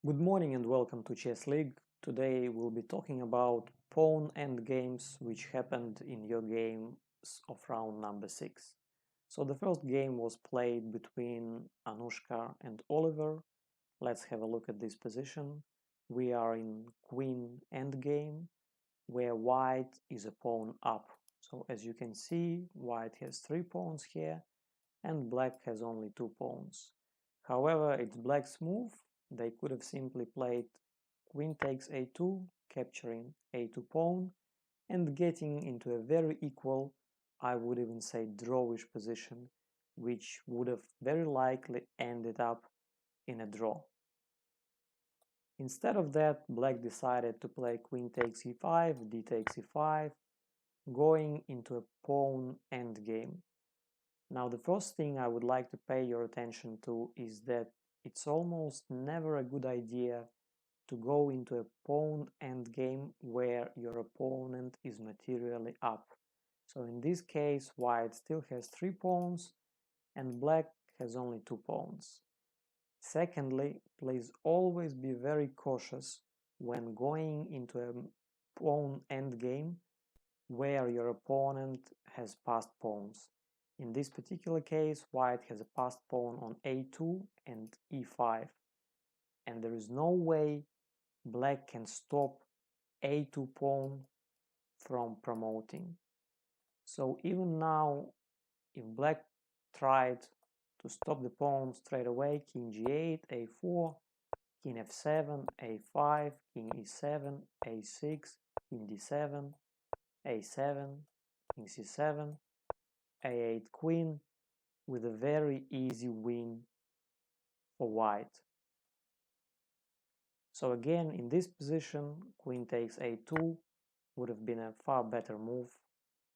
Good morning and welcome to Chess League. Today we'll be talking about pawn endgames which happened in your games of round number 6. So the first game was played between Anoushka and Oliver. Let's have a look at this position. We are in queen endgame where white is a pawn up. So as you can see, white has 3 pawns here and black has only 2 pawns. However, it's black's move. They could have simply played queen takes a2, capturing a2 pawn, and getting into a very equal, I would even say drawish position, which would have very likely ended up in a draw. Instead of that, black decided to play queen takes e5, d takes e5, going into a pawn endgame. Now the first thing I would like to pay your attention to is that it's almost never a good idea to go into a pawn endgame where your opponent is materially up. So in this case, white still has 3 pawns and black has only 2 pawns. Secondly, please always be very cautious when going into a pawn endgame where your opponent has passed pawns. In this particular case, white has a passed pawn on a2 and e5, and there is no way black can stop a2 pawn from promoting. So even now, if black tried to stop the pawn straight away, king g8, a4, king f7, a5, king e7, a6, king d7, a7, king c7, a8 queen, with a very easy win for white. So again, in this position, queen takes a2 would have been a far better move,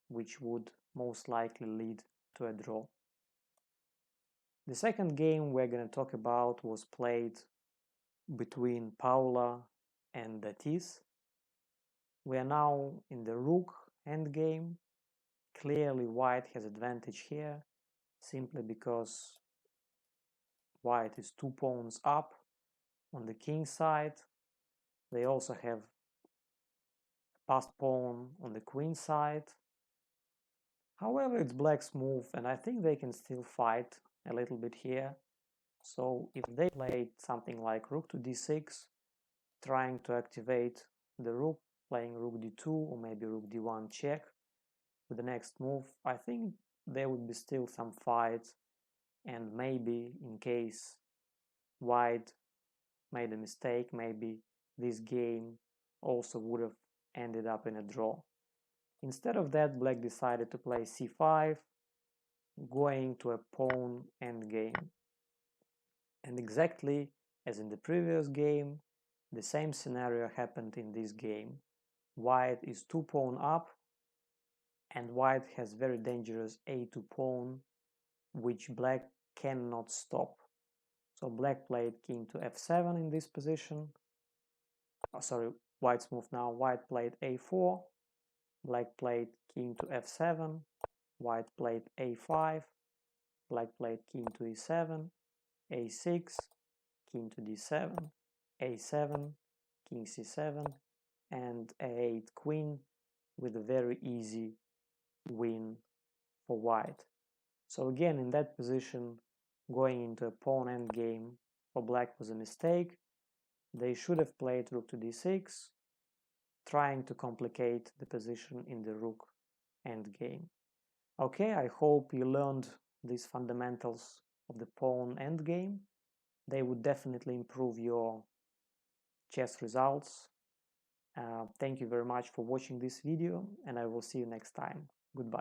which would most likely lead to a draw. The second game we're going to talk about was played between Paula and Datis. We are now in the rook endgame. Clearly white has advantage here, simply because white is 2 pawns up on the king side. They also have passed pawn on the queen side. However, it's black's move and I think they can still fight a little bit here. So if they played something like rook to d6, trying to activate the rook, playing rook d2 or maybe rook d1 check with the next move, I think there would be still some fights, and maybe in case white made a mistake, maybe this game also would have ended up in a draw. Instead of that, black decided to play c5, going to a pawn endgame. And exactly as in the previous game, the same scenario happened in this game. White is 2 pawn up, and white has very dangerous a2 pawn, which black cannot stop. So black played king to f7 in this position. White's move now. White played a4, black played king to f7, white played a5, black played king to e7, a6, king to d7, a7, king c7, and a8 queen, with a very easy win for white. So again, in that position, going into a pawn endgame for black was a mistake. They should have played rook to d6, trying to complicate the position in the rook endgame. Okay, I hope you learned these fundamentals of the pawn endgame. They would definitely improve your chess results. Thank you very much for watching this video, and I will see you next time. Goodbye.